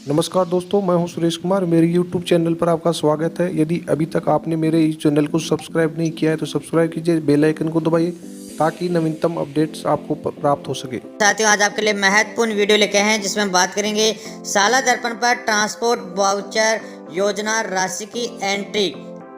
नमस्कार दोस्तों, मैं हूं सुरेश कुमार। मेरे YouTube चैनल पर आपका स्वागत है। यदि अभी तक आपने मेरे इस चैनल को सब्सक्राइब नहीं किया है तो सब्सक्राइब कीजिए, बेल आइकन को दबाइए ताकि नवीनतम अपडेट्स आपको प्राप्त हो सके। साथियों, आज आपके लिए महत्वपूर्ण वीडियो लेके आए हैं जिसमें हम बात करेंगे साला दर्पण पर ट्रांसपोर्ट वाउचर योजना राशि की एंट्री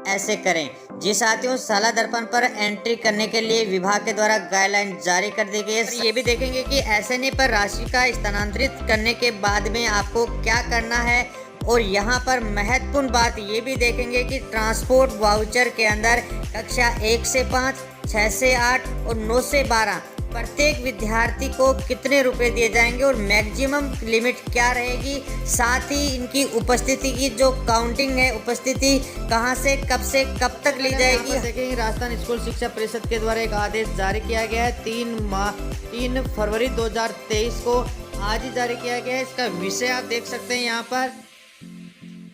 ऐसे करें। जी साथियों, साला दर्पण पर एंट्री करने के लिए विभाग के द्वारा गाइडलाइन जारी कर दी गई है। ये भी देखेंगे कि एसएनए पर राशि का स्थानांतरित करने के बाद में आपको क्या करना है, और यहाँ पर महत्वपूर्ण बात ये भी देखेंगे कि ट्रांसपोर्ट वाउचर के अंदर कक्षा 1 से 5, 6 से 8 और 9 से 12 प्रत्येक विद्यार्थी को कितने रुपए दिए जाएंगे और मैक्सिमम लिमिट क्या रहेगी। साथ ही इनकी उपस्थिति की जो काउंटिंग है, उपस्थिति कहां से कब तक ली जाएगी। देखेंगे, राजस्थान स्कूल शिक्षा परिषद के द्वारा एक आदेश जारी किया गया है 3 फरवरी 2023 को आज ही जारी किया गया है। इसका विषय आप देख सकते हैं यहाँ पर,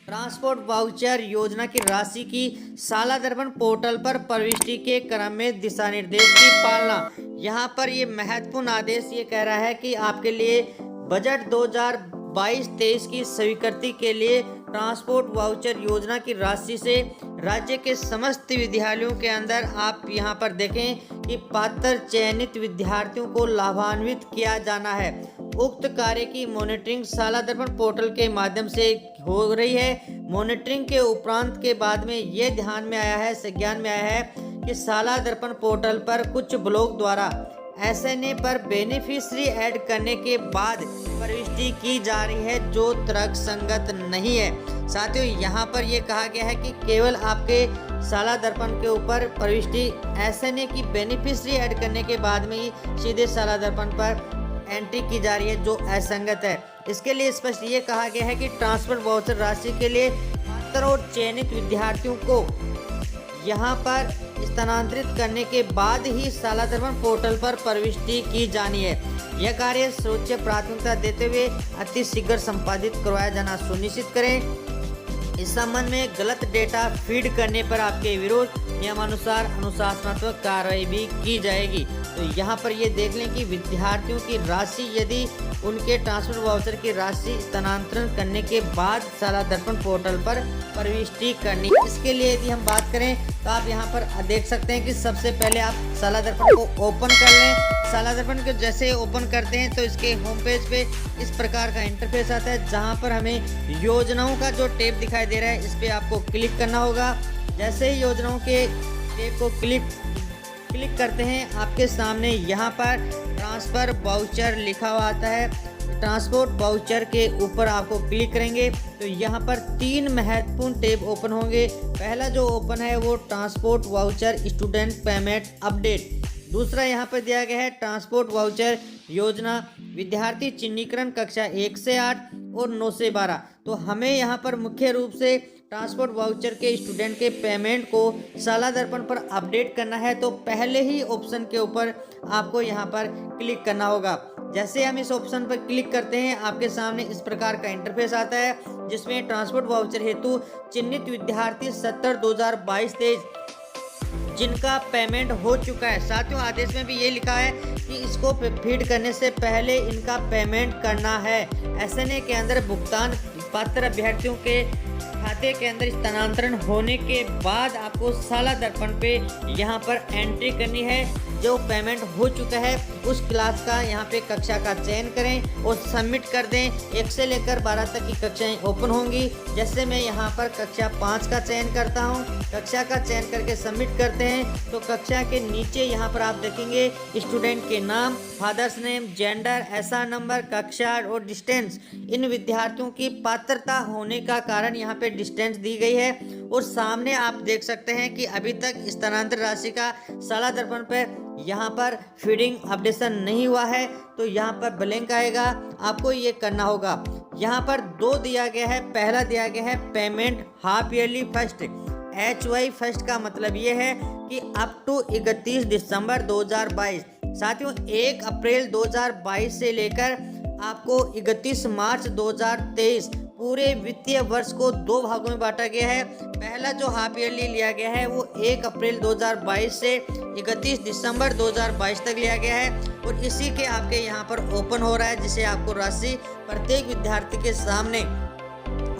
ट्रांसपोर्ट वाउचर योजना की राशि की साला दर्पण पोर्टल पर प्रविष्टि के क्रम में दिशा निर्देश की पालना। यहाँ पर ये महत्वपूर्ण आदेश ये कह रहा है कि आपके लिए बजट 2022-23 की स्वीकृति के लिए ट्रांसपोर्ट वाउचर योजना की राशि से राज्य के समस्त विद्यालयों के अंदर आप यहाँ पर देखें कि पात्र चयनित विद्यार्थियों को लाभान्वित किया जाना है। उक्त कार्य की मॉनिटरिंग साला दर्पण पोर्टल के माध्यम से हो रही है। मॉनिटरिंग के उपरांत के बाद में ये ज्ञान में आया है कि साला दर्पण पोर्टल पर कुछ ब्लॉक द्वारा एसएनए पर बेनिफिशियरी ऐड करने के बाद प्रविष्टि की जा रही है जो तर्क संगत नहीं है। साथियों, यहाँ पर यह कहा गया है कि केवल आपके साला दर्पण के ऊपर प्रविष्टि एसएनए की बेनिफिशियरी ऐड करने के बाद में ही सीधे साला दर्पण पर एंट्री की जा रही है जो असंगत है। इसके लिए स्पष्ट ये कहा गया है कि ट्रांसपोर्ट वाउचर राशि के लिए पात्र और चयनित विद्यार्थियों को यहाँ पर स्थानांतरित करने के बाद ही साला दर्पण पोर्टल पर प्रविष्टि की जानी है। यह कार्य सर्वोच्च प्राथमिकता देते हुए अति शीघ्र संपादित करवाया जाना सुनिश्चित करें। इस संबंध में गलत डेटा फीड करने पर आपके विरुद्ध नियमानुसार अनुशासनात्मक कार्रवाई भी की जाएगी। तो यहाँ पर ये देख लें कि विद्यार्थियों की राशि यदि उनके ट्रांसपोर्ट वाउचर की राशि स्थानांतरण करने के बाद साला दर्पण पोर्टल पर प्रविष्टि करनी। इसके लिए यदि हम बात करें तो आप यहाँ पर देख सकते हैं कि सबसे पहले आप साला दर्पण को ओपन कर लें। साला दर्पण को जैसे ओपन करते हैं तो इसके होम पेज पे इस प्रकार का इंटरफेस आता है जहाँ पर हमें योजनाओं का जो टैब दिखाई दे रहा है इस पर आपको क्लिक करना होगा। जैसे ही योजनाओं के टैब को क्लिक करते हैं आपके सामने यहाँ पर ट्रांसफर वाउचर लिखा हुआ आता है। ट्रांसपोर्ट वाउचर के ऊपर आपको क्लिक करेंगे तो यहाँ पर 3 महत्वपूर्ण टैब ओपन होंगे। पहला जो ओपन है वो transport voucher student payment update. दूसरा यहाँ पर दिया गया है ट्रांसपोर्ट वाउचर योजना विद्यार्थी चिन्हीकरण कक्षा 1 से 8 और 9 से 12। तो हमें यहाँ पर मुख्य रूप से ट्रांसपोर्ट वाउचर के स्टूडेंट के पेमेंट को साला दर्पण पर अपडेट करना है। तो पहले ही ऑप्शन के ऊपर आपको यहाँ पर क्लिक करना होगा। जैसे हम इस ऑप्शन पर क्लिक करते हैं आपके सामने इस प्रकार का इंटरफेस आता है जिसमें ट्रांसपोर्ट वाउचर हेतु चिन्हित विद्यार्थी 70/2022-23 जिनका पेमेंट हो चुका है। साथियों, आदेश में भी ये लिखा है कि इसको फीड करने से पहले इनका पेमेंट करना है। एसएनए के अंदर भुगतान पात्र अभ्यर्थियों के खाते के अंदर स्थानांतरण होने के बाद आपको साला दर्पण पे यहाँ पर एंट्री करनी है। जो पेमेंट हो चुका है उस क्लास का यहाँ पे कक्षा का चयन करें और सबमिट कर दें। 1 से लेकर 12 तक की कक्षाएं ओपन होंगी। जैसे मैं यहाँ पर कक्षा 5 का चयन करता हूँ, कक्षा का चयन करके सबमिट करते हैं तो कक्षा के नीचे यहाँ पर आप देखेंगे स्टूडेंट के नाम, father's name, gender, SR number, कक्षा और डिस्टेंस। इन विद्यार्थियों की पात्रता होने का कारण यहाँ पे डिस्टेंस दी गई है। और सामने आप देख सकते हैं कि अभी तक स्थानांतरण राशि का साला दर्पण पर यहाँ पर फीडिंग अपडेशन नहीं हुआ है तो यहाँ पर ब्लैंक आएगा। आपको ये करना होगा। यहाँ पर 2 दिया गया है। पहला दिया गया है payment half yearly first. HY first का मतलब ये है कि अप टू 31 दिसंबर 2022। साथियों, 1 अप्रैल 2022 से लेकर आपको 31 मार्च 2023 पूरे वित्तीय वर्ष को 2 भागों में बांटा गया है। पहला जो हाफ ईयरली लिया गया है वो 1 अप्रैल 2022 से 31 दिसंबर 2022 तक लिया गया है और इसी के आपके यहाँ पर ओपन हो रहा है, जिसे आपको राशि प्रत्येक विद्यार्थी के सामने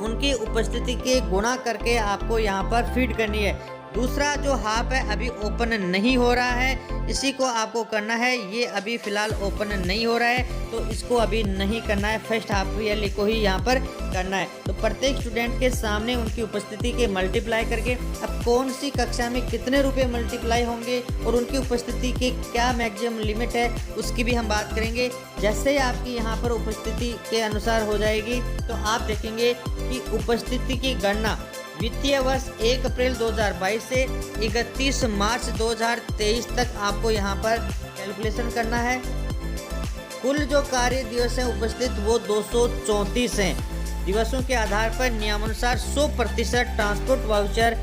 उनकी उपस्थिति के गुणा करके आपको यहाँ पर फीड करनी है। दूसरा जो हाफ है अभी ओपन नहीं हो रहा है, इसी को आपको करना है। ये अभी फिलहाल ओपन नहीं हो रहा है तो इसको अभी नहीं करना है, फर्स्ट हाफ ईयरली को ही यहाँ पर करना है। तो प्रत्येक स्टूडेंट के सामने उनकी उपस्थिति के मल्टीप्लाई करके अब कौन सी कक्षा में कितने रुपए मल्टीप्लाई होंगे और उनकी उपस्थिति के क्या मैक्सिमम लिमिट है उसकी भी हम बात करेंगे। जैसे ही आपकी यहाँ पर उपस्थिति के अनुसार हो जाएगी तो आप देखेंगे कि उपस्थिति की गणना वित्तीय वर्ष 1 अप्रैल 2022 से 31 मार्च 2023 तक आपको यहाँ पर कैलकुलेशन करना है। कुल जो कार्य दिवस हैं उपस्थित वो 234 हैं। दिवसों के आधार पर नियमानुसार 100% ट्रांसपोर्ट वाउचर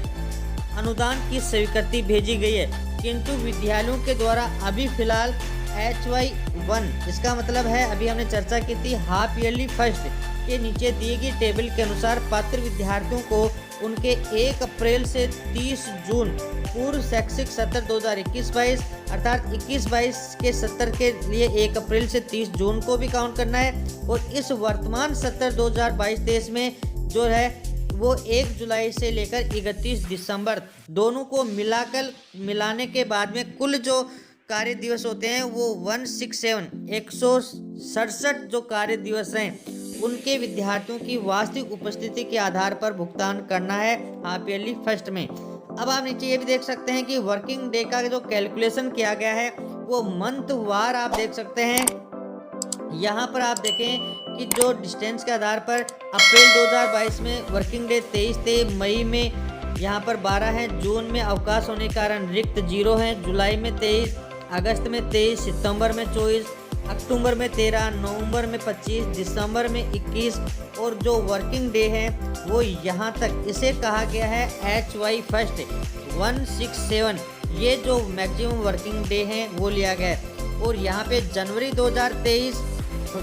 अनुदान की स्वीकृति भेजी गई है, किंतु विद्यालयों के द्वारा अभी फिलहाल HY1 इसका मतलब है अभी हमने चर्चा की थी हाफ ईयरली फर्स्ट के नीचे दिए गई टेबल के अनुसार पात्र विद्यार्थियों को उनके 1 अप्रैल से 30 जून पूर्व शैक्षिक सत्र 2021-22 अर्थात 21-22 के सत्र के लिए 1 अप्रैल से 30 जून को भी काउंट करना है और इस वर्तमान सत्र 2022-23 में जो है वो 1 जुलाई से लेकर 31 दिसंबर दोनों को मिलाने के बाद में कुल जो कार्य दिवस होते हैं वो 167 जो कार्य दिवस हैं उनके विद्यार्थियों की वास्तविक उपस्थिति के आधार पर भुगतान करना है हाफ ईयरली फर्स्ट में। अब आप नीचे ये भी देख सकते हैं कि वर्किंग डे का जो कैलकुलेशन किया गया है वो मंथ वार आप देख सकते हैं। यहाँ पर आप देखें कि जो डिस्टेंस के आधार पर अप्रैल 2022 में वर्किंग डे 23 थे, मई में यहाँ पर 12 हैं, जून में अवकाश होने के कारण रिक्त 0 हैं, जुलाई में 23, अगस्त में 23, सितंबर में 24, अक्टूबर में 13, नवंबर में 25, दिसंबर में 21 और जो वर्किंग डे है वो यहाँ तक इसे कहा गया है HY फर्स्ट 167। ये जो मैक्सिमम वर्किंग डे है वो लिया गया है और यहाँ पे जनवरी 2023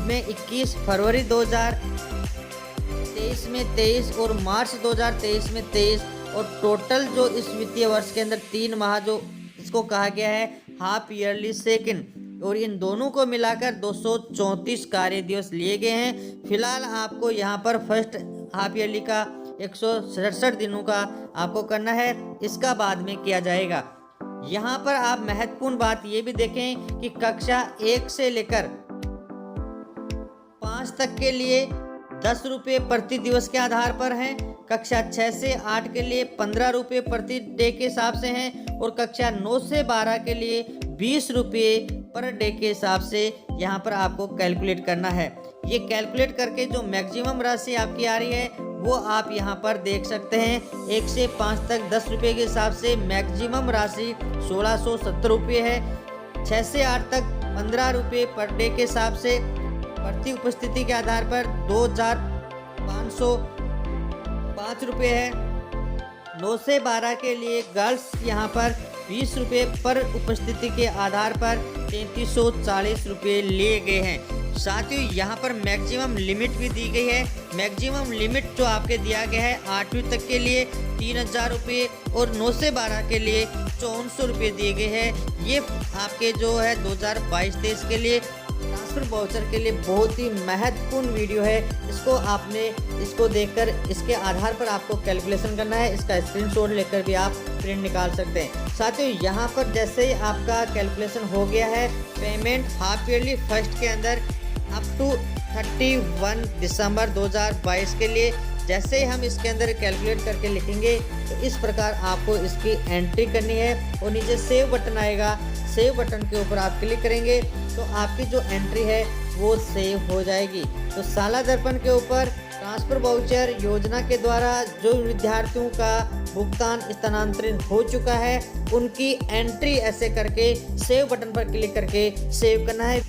में 21, फरवरी 2023 में 23 और मार्च 2023 में 23 और टोटल जो इस वित्तीय वर्ष के अंदर 3 माह जो इसको कहा गया है हाफ ईयरली सेकेंड और इन दोनों को मिलाकर 234 कार्य दिवस लिए गए हैं। फिलहाल आपको यहाँ पर फर्स्ट हाफ ईयरली का 167 दिनों का आपको करना है, इसका बाद में किया जाएगा। यहाँ पर आप महत्वपूर्ण बात ये भी देखें कि कक्षा 1 से लेकर 5 तक के लिए 10 रुपये प्रति दिवस के आधार पर हैं, कक्षा 6 से 8 के लिए 15 रुपये प्रति डे के हिसाब से हैं और कक्षा 9 से 12 के लिए 20 रुपये पर डे के हिसाब से यहाँ पर आपको कैलकुलेट करना है। ये कैलकुलेट करके जो मैक्सिमम राशि आपकी आ रही है वो आप यहाँ पर देख सकते हैं। 1 से 5 तक 10 रुपये के हिसाब से मैक्सिमम राशि 1670 रुपये है। 6 से 8 तक 15 रुपये पर डे के हिसाब से प्रति उपस्थिति के आधार पर 2505 रुपये है। 9 से 12 के लिए गर्ल्स यहाँ पर 20 रुपये पर उपस्थिति के आधार पर 3340 रुपये लिए गए हैं। साथ ही यहाँ पर मैक्सिमम लिमिट भी दी गई है। मैक्सिमम लिमिट जो आपके दिया गया है 8वीं तक के लिए 3000 रुपये और 9 से 12 के लिए 5400 रुपये दिए गए हैं। ये आपके जो है 2022-23 के लिए ट्रांसफर वाउचर के लिए बहुत ही महत्वपूर्ण वीडियो है। इसको देखकर इसके आधार पर आपको कैलकुलेशन करना है। इसका स्क्रीनशॉट लेकर भी आप प्रिंट निकाल सकते हैं। साथियों यहाँ पर जैसे ही आपका कैलकुलेशन हो गया है, पेमेंट हाफ ईयरली फर्स्ट के अंदर अप टू 31 दिसंबर 2022 के लिए जैसे ही हम इसके अंदर कैलकुलेट करके लिखेंगे तो इस प्रकार आपको इसकी एंट्री करनी है और नीचे सेव बटन आएगा। सेव बटन के ऊपर आप क्लिक करेंगे तो आपकी जो एंट्री है वो सेव हो जाएगी। तो साला दर्पण के ऊपर ट्रांसफर वाउचर योजना के द्वारा जो विद्यार्थियों का भुगतान स्थानांतरित हो चुका है उनकी एंट्री ऐसे करके सेव बटन पर क्लिक करके सेव करना है।